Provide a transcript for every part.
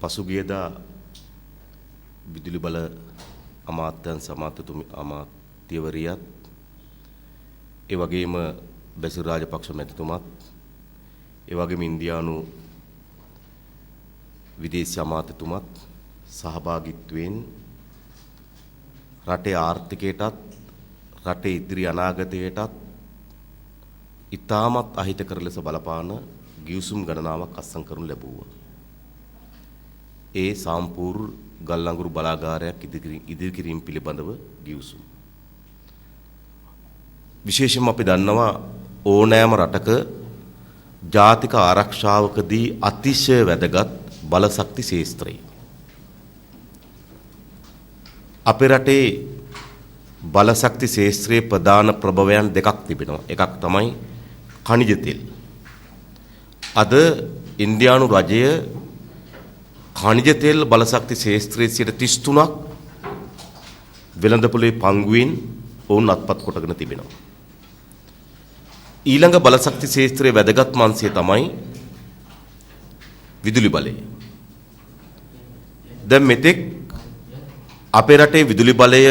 පසුගියදා විදුලි බල අමාත්‍යංශ අමාත්‍යවරියත් ඒ වගේම බැසිල් රාජපක්ෂ මැතිතුමත් ඒ වගේම ඉන්දියානු විදේශ අමාත්‍යතුමත් සහභාගීත්වයෙන් රටේ ආර්ථිකයටත් රටේ ඉදිරි අනාගතයටත් ඉතාමත් අහිතකර ලෙස බලපාන ගිවිසුම් ගණනාවක් අත්සන් කරනු ලැබුවා. ඒ සම්පූර්ණ ගල්ලංගුරු බලාගාරයක් ඉදිරි කිරීම පිළිබඳව ගිවිසුම්. විශේෂයෙන්ම අපි දන්නවා ඕනෑම රටක ජාතික ආරක්ෂාවකදී අතිශය වැදගත් බලශක්ති ශේස්ත්‍රය. අපේ රටේ බලශක්ති ශේස්ත්‍රයේ ප්‍රධාන ප්‍රභවයන් දෙකක් තිබෙනවා. එකක් තමයි ඛනිජ තෙල්. අද ඉන්දියානු රජය ඛනිජ තෙල් බලශක්ති ශේස්ත්‍රයේ 33ක් වෙළඳපොලේ පංගුවෙන් ඔවුන් අත්පත් කොටගෙන තිබෙනවා. ඊළඟ බලශක්ති ශේස්ත්‍රයේ වැදගත් අංශය තමයි විදුලි බලය. දැන් මෙතෙක් අපේ රටේ විදුලි බලය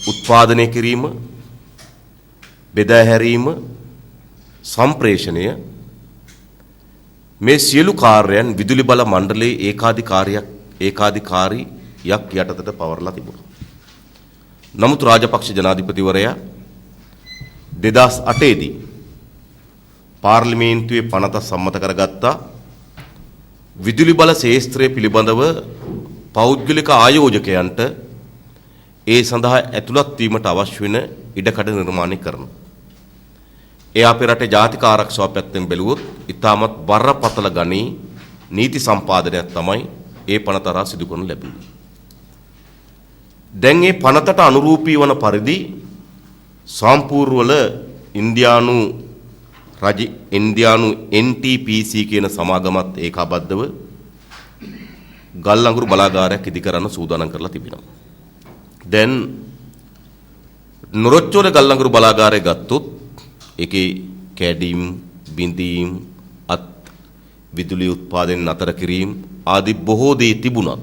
උත්පාදනය කිරීම, බෙදා හැරීම, සම්ප්‍රේෂණය මේ සියලු කාර්යයන් විදුලි බල මණ්ඩලයේ ඒකාධිකාරියක් යටතට පවරලා තිබුණා. නමුත් රාජපක්ෂ ජනාධිපතිවරයා 2008 දී පාර්ලිමේන්තුවේ පනත සම්මත කරගත්තා විදුලි බල ශේස්ත්‍රය පිළිබඳව පෞද්ගලික ආයෝජකයන්ට ඒ සඳහා ඇතුළත් වීමට අවශ්‍ය වෙන ඉඩකඩ නිර්මාණය කරනවා. ඒ අපේ රටේ ජාතික ආරක්ෂාව පැත්තෙන් බැලුවොත් ඉතාමත් බරපතල ගණී නීති සම්පාදනයක් තමයි ඒ පනත හරහා සිදු කරනු ලැබුණේ. දැන් මේ පනතට අනුරූපී වන පරිදි සම්පූර්ණ ඉන්දියානු NTPC කියන සමාගමත් ඒකාබද්ධව ගල්ලංගුරු බලාගාරයක් ඉදි කරන්න සූදානම් කරලා තිබෙනවා. දැන් නොරොච්චෝල ගල්ලංගුරු බලාගාරය ගත්තොත් ඒකේ කැඩීම්, බිඳීම්, විදුලි උත්පාදනය නතර කිරීම ආදී බොහෝ දේ තිබුණා.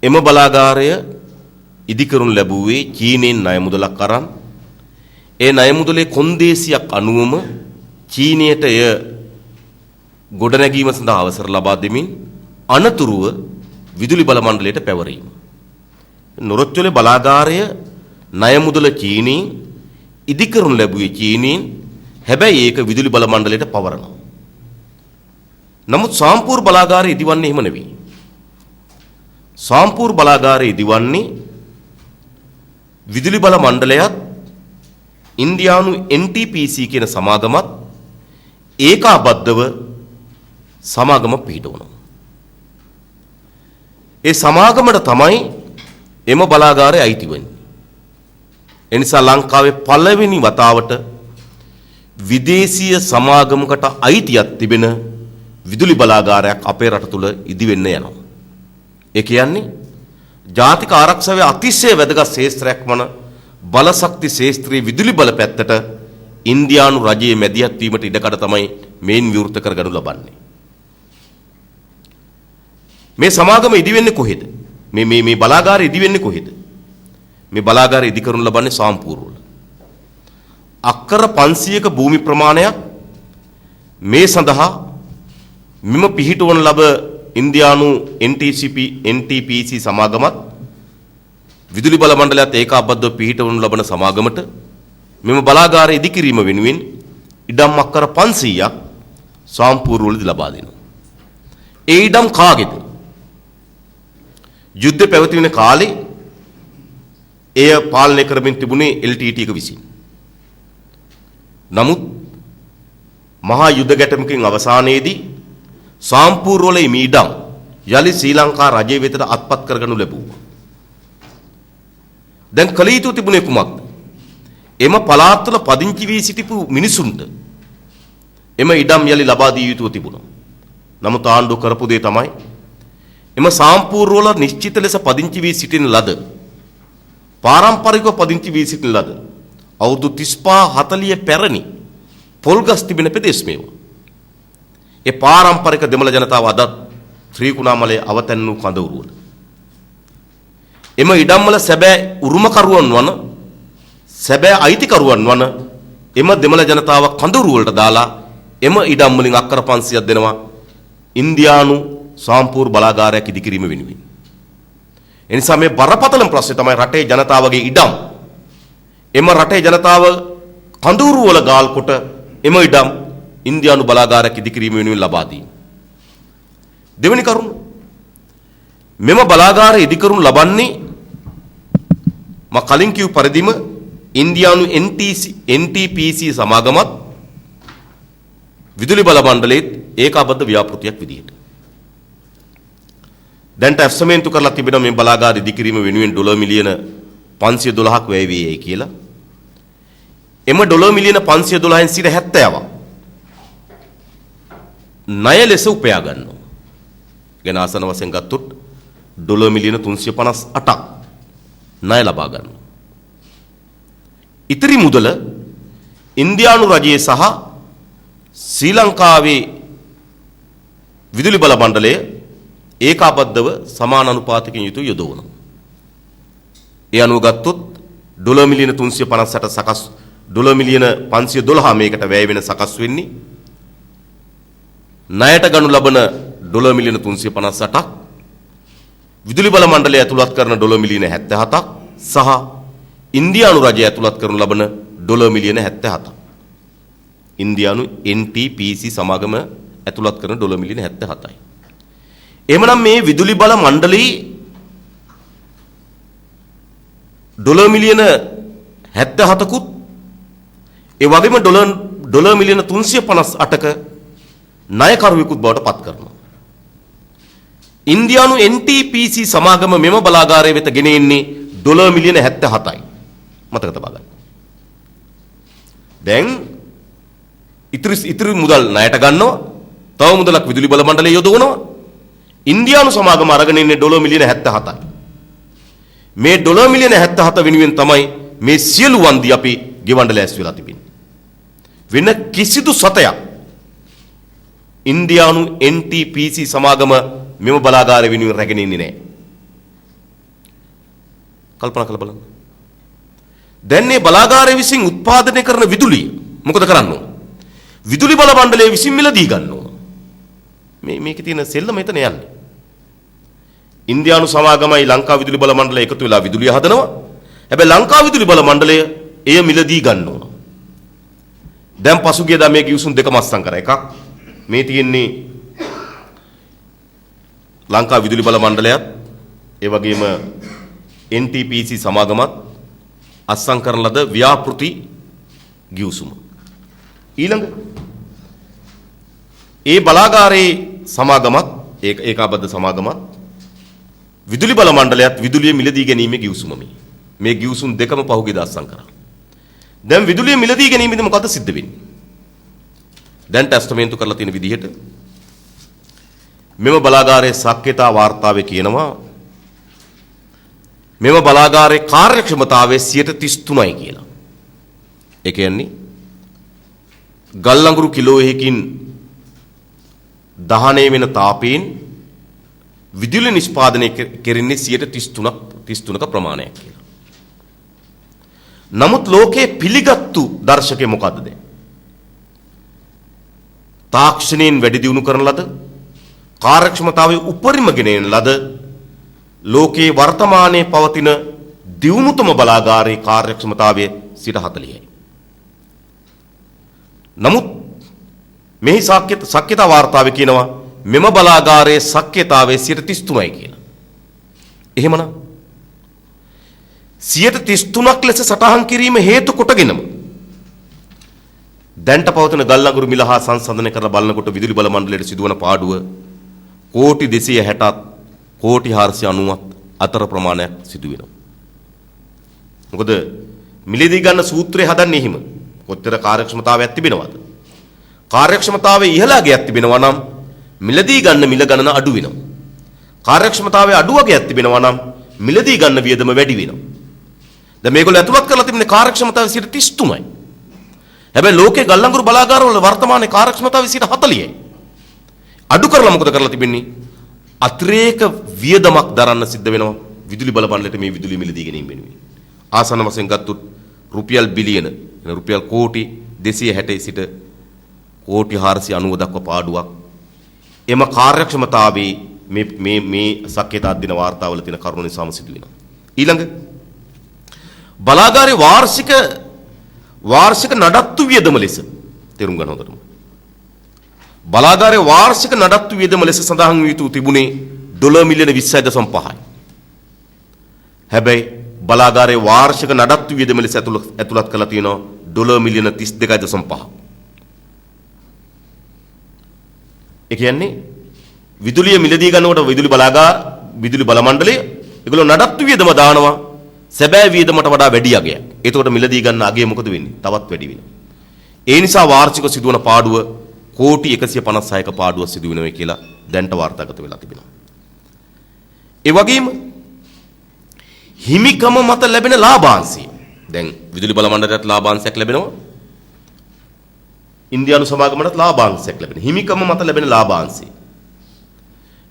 එම බලාගාරය ඉදි කරනු ලැබුවේ චීනෙන් ණය මුදලක් අරන් ඒ ණය මුදලේ කොන්දේසියක් අනුවම චීනයට එය ගොඩනැගීම සඳහා අවසර ලබා දෙමින් අනතුරුව විදුලි බල මණ්ඩලයට පැවරීම. නොරොච්චෝලේ බලාගාරය ණය මුදල චීනෙන් ඉදි කරනු ලැබුවේ චීනෙන්, හැබැයි ඒක විදුලි බල මණ්ඩලයට පවරනවා. නමුත් සාම්පූර් බලාගාරය ඉදිවන්නේ එහෙම නෙවෙයි. සාම්පූර් බලාගාරය ඉදිවන්නේ විදුලි බල මණ්ඩලයත් ඉන්දියානු NTPC කියන සමාගමත් ඒකාබද්ධව සමාගම පිහිටවනවා. ඒ සමාගමට තමයි එම බලාගාරය අයිති වෙන්නේ. එනිසා ලංකාවේ පළවෙනි වතාවට විදේශීය සමාගමකට අයිතියක් තිබෙන විදුලි බලාගාරයක් අපේ රට තුල ඉදි වෙන්න යනවා. ඒ කියන්නේ ජාතික ආරක්ෂාවේ අතිශය වැදගත් ශේස්ත්‍රයක් වන බලශක්ති ශේස්ත්‍රයේ විදුලි බල පැත්තට ඉන්දියානු රජයේ මැදිහත් වීමට ඉඩකඩ තමයි මේන් විවෘත කරගනු ලබන්නේ. මේ සමාගම ඉදි වෙන්නේ කොහෙද? මේ බලාගාරය ඉදි වෙන්නේ කොහෙද? මේ බලාගාරය ඉදි කරනු ලබන්නේ සාම්පූර් වල. අක්කර 500ක භූමි ප්‍රමාණයක් මේ සඳහා මෙම පිහිටවන ලබ ඉන්දියානු NTPC සමාගමත් විදුලි බල මණ්ඩලයත් ඒකාබද්ධව පිහිටවනු ලබන සමාගමට මෙම බලාගාරය ඉදි කිරීම වෙනුවෙන් ඉඩම් අක්කර 500ක් සාම්පූර් වලදී ලබා දෙනවා. ඒ ඉඩම් කාගේද? යුද්ධ පැවති වෙන කාලේ එය පාලනය කරමින් තිබුණේ LTT එක විසින්. නමුත් මහා යුද්ධ ගැටුමකින් අවසානයේදී සාම්පූර් වල මේ ඉඩම් යලි ශ්‍රී ලංකා රජය වෙතට අත්පත් කරගනු ලැබුවා. දැන් කල යුතු තිබුණේ කුමක්ද? එම පළාත් වල පදිංචි වී සිටිපු මිනිසුන්ට එම ඉඩම් යලි ලබා දිය යුතුව තිබුණා. නමුත් ආණ්ඩුව කරපු දේ තමයි එම සාම්පූර් වල නිශ්චිත ලෙස පදිංචි වී සිටින ලද පාරම්පරිකව පදිංචි වී සිටින ලද අවුරුදු 35 40 පැරණි පොල්ගස් තිබෙන ප්‍රදේශ මේවා. ඒ පාරම්පරික දෙමළ ජනතාව අදත් ත්‍රිකුණාමලයේ අවතැන් වූ කඳවුරුවල. එම ඉඩම් වල සැබෑ උරුමකරුවන් වන සැබෑ අයිතිකරුවන් වන එම දෙමළ ජනතාව කඳවුරු වලට දාලා එම ඉඩම් වලින් අක්කර 500ක් දෙනවා ඉන්දියානු සාම්පූර් බලාගාරයක් ඉදිකිරීම වෙනුවෙන්. එනිසා මේ බරපතලම ප්‍රශ්නේ තමයි රටේ ජනතාවගේ ඉඩම්. එම රටේ ජනතාව කඳවුරු වල ගාල් කොට එම ඉඩම් ඉන්දියානු බලාගාරයක් ඉදිකිරීම වෙනුවෙන් ලබා දීම. දෙවෙනි කරුණ මෙම බලාගාරය ඉදිකරනු ලබන්නේ මා කලින් කිව් පරිදිම ඉන්දියානු NTPC සමාගමත් විදුලි බල මණ්ඩලයේත් ඒකාබද්ධ ව්‍යාපෘතියක් විදිහට. දැන්ට ඇෆ්සමේන්තු කරලා තිබෙනවා මේ බලාගාර ඉදිකිරීම වෙනුවෙන් ඩොලර් මිලියන 512ක් වැය වේයයි කියලා. එම ඩොලර් මිලියන 512න් සිට 70ක් ණය ලෙස උපයා ගන්නවා. ගැන ආසන වශයෙන් ගත්තොත් ඩොලර් මිලියන 358ක් ණය ලබා ගන්නවා. ඉතිරි මුදල ඉන්දියානු රජයේ සහ ශ්‍රී ලංකාවේ විදුලි බල මණ්ඩලය ඒකාබද්ධව සමාන අනුපාතකින් යුතුව යොදවනවා. ඒ අනුව ගත්තොත් ඩොලර් මිලියන 358 සකස් ඩොලර් මිලියන 512 මේකට වැය වෙන සකස් වෙන්නේ ණයට ගනු ලබන ඩොලර් මිලියන 358ක් විදුලි බල මණ්ඩලය ඇතුළත් කරන ඩොලර් මිලියන 77ක් සහ ඉන්දියානු රජය ඇතුළත් කරනු ලබන ඩොලර් මිලියන 77ක්. ඉන්දියානු NTPC සමාගම ඇතුළත් කරන ඩොලර් මිලියන 77යි. එහෙමනම් මේ විදුලි බල මණ්ඩලයේ ඩොලර් මිලියන 77කුත් ඒ වගේම ඩොලර් මිලියන 358ක ණයකරුවෙකුත් බවට පත් කරනවා. ඉන්දියානු NTPC සමාගම මෙම බලාගාරය වෙත ගෙන එන්නේ ඩොලර් මිලියන 77යි. මතක තබා ගන්න. දැන් ඉතිරි මුදල් ණයට ගන්නවා. තව මුදලක් විදුලි බල මණ්ඩලය යොදවනවා. ඉන්දියානු සමාගම අරගෙන ඉන්නේ ඩොලර් මිලියන 77යි. මේ ඩොලර් මිලියන 77 වෙනුවෙන් තමයි මේ සියලු වන්දි අපි ගෙවන්න ලෑස්ති වෙලා තිබෙන්නේ. වෙන කිසිදු සතයක් ඉන්දියානු NTPC සමාගම මෙම බලාගාරය වෙනුවෙන් රැගෙන ඉන්නේ නැහැ. කල්පනා කරලා බලන්න. දැන් මේ බලාගාරය විසින් උත්පාදනය කරන විදුලිය මොකද කරන්න ඕන? විදුලි බල මණ්ඩලය විසින් මිලදී ගන්න ඕන. මේකේ තියෙන සෙල්ලම මෙතන යන්නේ. ඉන්දියානු සමාගමයි ලංකා විදුලි බල මණ්ඩලය එකතු වෙලා විදුලිය හදනවා. හැබැයි ලංකා විදුලි බල මණ්ඩලය එය මිලදී ගන්න ඕන. දැන් පසුගියදා මේ කිව්සුන් දෙකම අස්සම් කරා. එකක් මේ තියෙන්නේ ලංකා විදුලි බල මණ්ඩලයත් ඒ වගේම NTPC සමාගමත් අස්සම් කරන ලද ව්‍යාපෘති ගිවිසුම. ඊළඟ ඒ බලාගාරයේ සමාගමත් ඒකාබද්ධ සමාගමත් විදුලි බල මණ්ඩලයත් විදුලිය මිලදී ගැනීමේ ගිවිසුම මේ ගිවිසුම් දෙකම පහුගිය දවසන් කරා. දැන් විදුලිය මිලදී ගැනීමේදී මොකද සිද්ධ වෙන්නේ? දැන් ටෙස්ටමේන්තු කරලා තියෙන විදිහට මෙම බලාගාරයේ සක්්‍යතා වාර්තාවේ කියනවා මෙම බලාගාරයේ කාර්යක්ෂමතාවය 33යි කියලා. ඒ කියන්නේ ගල් අඟුරු කිලෝ එකකින් දහනය වෙන තාපයෙන් විදුලි නිෂ්පාදනය කෙරෙන්නේ 33ක ප්‍රමාණයක් කියලා. නමුත් ලෝකයේ පිළිගත්තු දර්ශකය මොකද්ද දැන්? තාක්ෂණයෙන් වැඩි දියුණු කරන ලද කාර්යක්ෂමතාවයේ උපරිම ගෙනෙන ලද ලෝකයේ වර්තමානයේ පවතින දියුණුතම බලාගාරයේ කාර්යක්ෂමතාවය 40%යි. නමුත් මෙහි සක්්‍යතා වාර්තාවේ කියනවා මෙම බලාගාරයේ සක්්‍යතාවය 33යි කියලා. එහෙමනම් 33ක් ලෙස සටහන් කිරීම හේතු කොටගෙනම දැන්ට පවතින ගල් අඟුරු මිල හා සංසන්දනය කරලා බලනකොට විදුලි බල මණ්ඩලයට සිදුවන පාඩුව කෝටි 260ත් කෝටි 490ත් අතර ප්‍රමාණයක් සිදු වෙනවා. මොකද මිලදී ගන්න සූත්‍රය හදන්නේ එහෙම. කොතර කාර්යක්ෂමතාවයක් තිබෙනවද? කාර්යක්ෂමතාවයේ ඉහළගයක් තිබෙනවා නම් මිලදී ගන්න මිල ගණන අඩු වෙනවා. කාර්යක්ෂමතාවයේ අඩු වගයක් තිබෙනවා නම් මිලදී ගන්න වියදම වැඩි වෙනවා. දැන් මේගොල්ලෝ අතුලත් කරලා තිබෙන කාර්යක්ෂමතාවය 33යි. හැබැයි ලෝකේ ගල් අඟුරු බලාගාරවල වර්තමානයේ කාර්යක්ෂමතාවය 40යි. අඩු කරලා මොකද කරලා තිබෙන්නේ? අතිරේක වියදමක් දරන්න සිද්ධ වෙනවා විදුලි බල මණ්ඩලයට මේ විදුලි මිලදී ගැනීම වෙනුවෙන්. ආසන්න වශයෙන් ගත්තොත් රුපියල් බිලියන රුපියල් කෝටි 260 සිට කෝටි 490 දක්වා පාඩුවක්. එම කාර්යක්ෂමතාවේ මේ සක්්‍යතා දින වාර්තාවල තියෙන කරුණු නිසාම සිදු වෙනවා. ඊළඟ බලාගාරයේ වාර්ෂික නඩත්තු වියදම ලෙස තේරුම් ගන්න හොඳටම. බලාගාරයේ වාර්ෂික නඩත්තු වියදම ලෙස සඳහන් වී තිබුණේ ඩොලර් මිලියන 26.5යි. හැබැයි බලාගාරයේ වාර්ෂික නඩත්තු වියදම ලෙස ඇතුළත් කරලා තියෙනවා ඩොලර් මිලියන 32.5. ඒ කියන්නේ විදුලිය මිලදී ගන්නකොට විදුලි බල මණ්ඩලය ඒගොල්ලෝ නඩත්තු වියදම දානවා සැබෑ වියදමට වඩා වැඩි අගයක්. ඒතකොට මිලදී ගන්න අගය මොකද වෙන්නේ? තවත් වැඩි වෙනවා. ඒ නිසා වාර්ෂික සිදුවන පාඩුව කෝටි 156ක පාඩුව සිදු වෙනවා කියලා දැන්ට වාර්තාගත වෙලා තිබෙනවා. ඒ වගේම හිමිකම මත ලැබෙන ලාභාංශය. දැන් විදුලි බල මණ්ඩලයට ලාභාංශයක් ලැබෙනවා. ඉන්දියානු සමාගමකට ලාභාංශයක් ලැබෙනවා. හිමිකම මත ලැබෙන ලාභාංශය.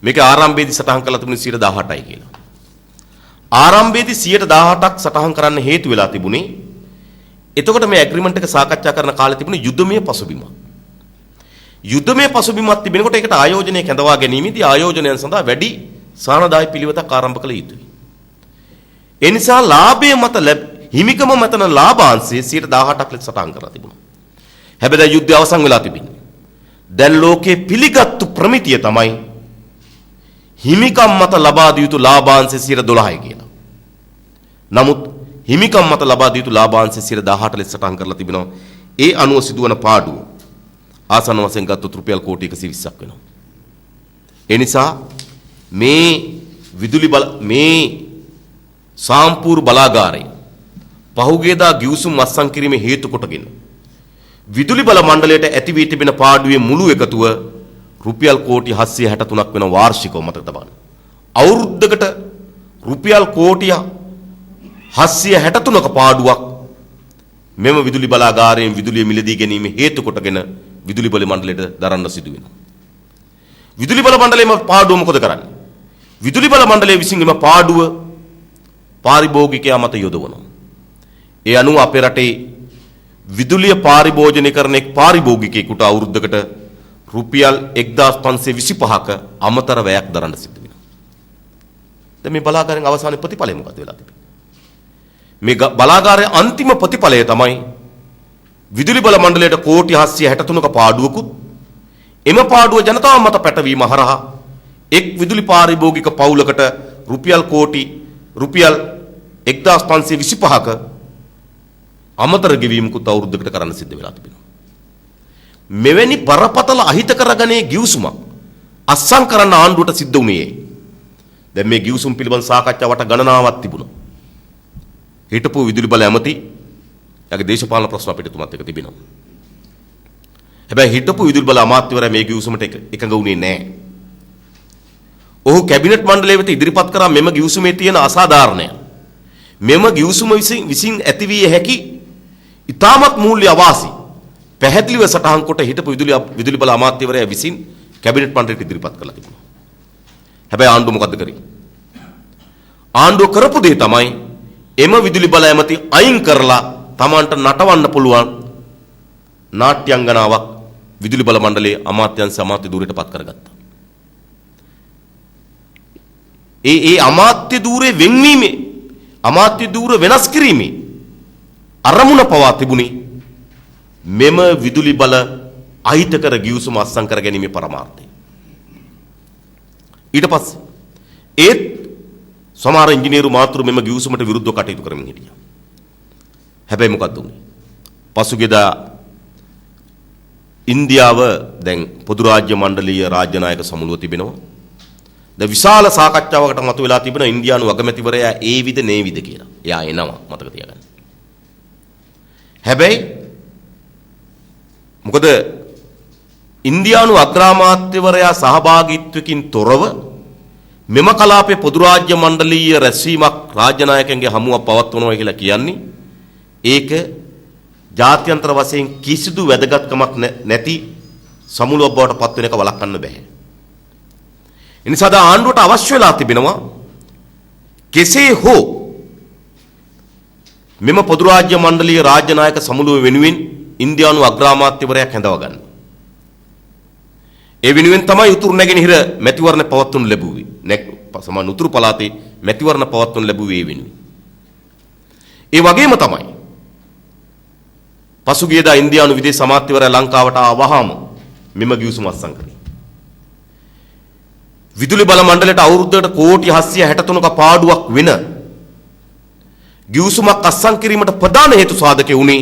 මේක ආරම්භයේදී සටහන් කරලා තිබුණේ 18යි කියලා. ආරම්භයේදී 18ක් සටහන් කරන්න හේතු වෙලා තිබුණේ එතකොට මේ ඇග්‍රීමන්ට් එක සාකච්ඡා කරන කාලේ තිබුණේ යුද්ධමය පසුබිම. යුද්ධමය පසුබිමක් තිබෙනකොට ඒකට ආයෝජනය කැඳවා ගැනීමේදී ආයෝජනයන් සඳහා වැඩි සානදායි පිළිවෙතක් ආරම්භ කළ යුතුයි. ඒ නිසා ලාභය මත හිමිකම මතන ලාභාංශය 18ක් ලෙස සටහන් කරලා තිබුණා. හැබැයි දැන් යුද්ධය අවසන් වෙලා තිබෙනවා. දැන් ලෝකේ පිළිගත්තු ප්‍රමිතිය තමයි හිමිකම් මත ලබා දිය යුතු ලාභාංශය 12යි කියලා. නමුත් හිමිකම් මත ලබා දිය යුතු ලාභාංශය 18 ලෙස සටහන් කරලා තිබෙනවා. ඒ අනුව සිදුවන පාඩුව ආසන්න වශයෙන් ගත්තොත් රුපියල් කෝටි 120ක් වෙනවා. ඒ නිසා මේ සාම්පූර් බලාගාරය පහුගියදා ගිවිසුම් අත්සන් කිරීමේ හේතු කොටගෙන විදුලි බල මණ්ඩලයට ඇති වී තිබෙන පාඩුවේ මුළු එකතුව රුපියල් කෝටි 763ක් වෙන වාර්ෂිකව මතක තබන්න. අවුරුද්දකට රුපියල් කෝටි 763ක පාඩුවක් මෙම විදුලි බලාගාරයෙන් විදුලිය මිලදී ගැනීම හේතු කොටගෙන විදුලි බල මණ්ඩලයට දරන්න සිදු වෙනවා. විදුලි බල මණ්ඩලයේම පාඩුව මොකද කරන්නේ? විදුලි බල මණ්ඩලය විසින් එම පාඩුව පාරිභෝගිකයා මත යොදවනවා. ඒ අනුව අපේ රටේ විදුලිය පාරිභෝජනීකරණ එක් පාරිභෝගිකයෙකුට අවුරුද්දකට රුපියල් 1525ක අමතර වැයක් දරන්න සිද්ධ වෙනවා. දැන් මේ බලාගාරයෙන් අවසානයේ ප්‍රතිඵලය මොකද වෙලා තිබෙන්නේ? මේ බලාගාරයේ අන්තිම ප්‍රතිඵලය තමයි විදුලි බල මණ්ඩලයට කෝටි 763ක පාඩුවකුත් එම පාඩුව ජනතාව මත පැටවීම හරහා එක් විදුලි පාරිභෝගික පවුලකට රුපියල් 1525ක අමතර ගෙවීමකුත් අවුරුද්දකට කරන්න සිද්ධ වෙලා තිබෙනවා. මෙවැනි බරපතල අහිතකරගනේ ගිවිසුමක් අත්සන් කරන්න ආණ්ඩුවට සිද්ධ වුණේ. දැන් මේ ගිවිසුම් පිළිබඳ සාකච්ඡාවට ගණනාවක් තිබුණා. හිටපු විදුලි බල ඇමති යාගේ දේශපාලන ප්‍රශ්න අපිට තුමත් එක තිබෙනවා. හැබැයි හිටපු විදුලි බල අමාත්‍යවරයා මේ ගිවිසුමට එකඟ වුණේ නැහැ. ඔහු කැබිනට් මණ්ඩලය වෙත ඉදිරිපත් කරා මෙම ගිවිසුමේ තියෙන අසාධාරණය. මෙම ගිවිසුම විසින් ඇතිවිය හැකි ඉතාමත් මූල්‍ය අවාසි පැහැදිලිව සටහන් කොට හිටපු විදුලි බල අමාත්‍යවරයා විසින් කැබිනට් මණ්ඩලයට ඉදිරිපත් කළා තිබුණා. හැබැයි ආණ්ඩුව මොකද්ද කරේ? ආණ්ඩුව කරපු දේ තමයි එම විදුලි බල ඇමති අයින් කරලා Tamanට නටවන්න පුළුවන් නාට්‍යංගනාවක් විදුලි බල මණ්ඩලයේ අමාත්‍යංශ අමාත්‍ය ධූරයටපත් කරගත්තා. ඒ අමාත්‍ය ධූරේ වෙන්වීමේ අමාත්‍ය ධූර වෙනස් කිරීමේ අරමුණ පවා තිබුණේ මෙම විදුලි බල අහිතකර ගිවිසුම අත්සන් කර ගැනීමේ පරමාර්ථය. ඊට පස්සේ ඒත් සමහර ඉංජිනේරු මාතෘ මෙම ගිවිසුමට විරුද්ධව කටයුතු කරමින් හිටියා. හැබැයි මොකද්ද උනේ? පසුගියදා ඉන්දියාව දැන් පොදු රාජ්‍ය මණ්ඩලීය රාජ්‍ය නායක සමුළුව තිබෙනවා. දැන් විශාල සාකච්ඡාවකට මතුවලා තිබෙන ඉන්දියානු අගමැතිවරයා ඒ විද නේ විද කියලා. එයා එනවා මතක තියාගන්න. හැබැයි මොකද ඉන්දියානු අග්‍රාමාත්‍යවරයා සහභාගීත්වකින් තොරව මෙම කලාපයේ පොදු රාජ්‍ය මණ්ඩලීය රැස්වීමක් රාජ්‍ය නායකයන්ගේ හමුවක් පවත්වනවා කියලා කියන්නේ ඒක ජාත්‍යන්තර වශයෙන් කිසිදු වැදගත්කමක් නැති සමුළුවක් බවට පත් වෙන එක වළක්වන්න බෑ. එනිසා ද ආණ්ඩුවට අවශ්‍ය වෙලා තිබෙනවා කෙසේ හෝ මෙම පොදු රාජ්‍ය මණ්ඩලීය රාජ්‍ය නායක සමුළුව වෙනුවෙන් ඉන්දියානු අග්‍රාමාත්‍යවරයෙක් හැඳව ගන්න. ඒ වෙනුවෙන් තමයි උතුරු නැගෙනහිර මැතිවරණ පවත්වනු ලැබුවේ. සමාන උතුරු පළාතේ මැතිවරණ පවත්වනු ලැබුවේ ඒ වෙනුවෙන්. ඒ වගේම තමයි පසුගියදා ඉන්දියානු විදේශ අමාත්‍යවරයා ලංකාවට ආවහම මෙම ගිවිසුම අත්සන් කළේ. විදුලි බල මණ්ඩලයට අවුරුද්දකට කෝටි 763ක පාඩුවක් වෙන ගිවිසුමක් අත්සන් කිරීමට ප්‍රධාන හේතු සාධකේ උනේ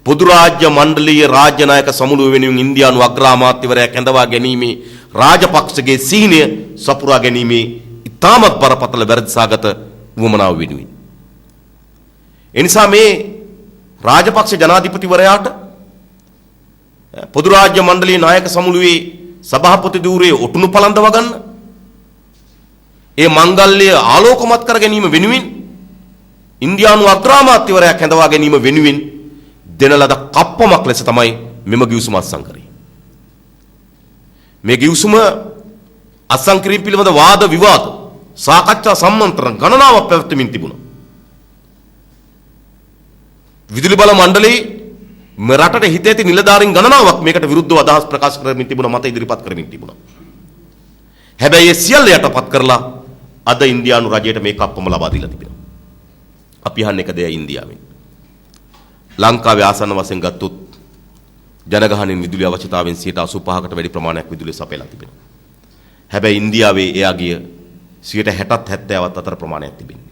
පොදු රාජ්‍ය මණ්ඩලීය රාජ්‍ය නායක සමුළුව වෙනුවෙන් ඉන්දියානු අග්‍රාමාත්‍යවරයා කැඳවා ගැනීමේ රාජපක්ෂගේ සීනය සපුරා ගැනීමේ ඉතාමත් බරපතල වැරදිසාගත වුවමනාව වෙනුවෙන්. එනිසා මේ රාජපක්ෂ ජනාධිපතිවරයාට පොදු රාජ්‍ය මණ්ඩලීය නායක සමුළුවේ සභාපති ධූරයේ ඔටුනු පලඳව ගන්න ඒ මංගල්‍ය ආලෝකමත් කර ගැනීම වෙනුවෙන් ඉන්දියානු අග්‍රාමාත්‍යවරයා කැඳවා ගැනීම වෙනුවෙන් දෙන ලද කප්පමක් ලෙස තමයි මෙම ගිවිසුම අත්සන් කරේ. මේ ගිවිසුම අත්සන් කිරීම පිළිබඳ වාද විවාද සාකච්ඡා සම්මන්ත්‍රණ ගණනාවක් පැවැත්වෙමින් තිබුණා. විදුලි බල මණ්ඩලයේ රටට හිත ඇති නිලධාරීන් ගණනාවක් මේකට විරුද්ධව අදහස් ප්‍රකාශ කරමින් තිබුණා, මත ඉදිරිපත් කරමින් තිබුණා. හැබැයි ඒ සියල්ල යටපත් කරලා අද ඉන්දියානු රජයට මේ කප්පම ලබා දීලා තිබෙනවා. අපි අහන්නේ එක දෙයයි ඉන්දියාවෙන්. ලංකාවේ ආසන්න වශයෙන් ගත්තොත් ජනගහනයෙන් විදුලි අවශ්‍යතාවෙන් 85%කට වැඩි ප්‍රමාණයක් විදුලිය සපයලා තිබෙනවා. හැබැයි ඉන්දියාවේ එයාගේ 60ත් 70ත් අතර ප්‍රමාණයක් තිබෙනවා.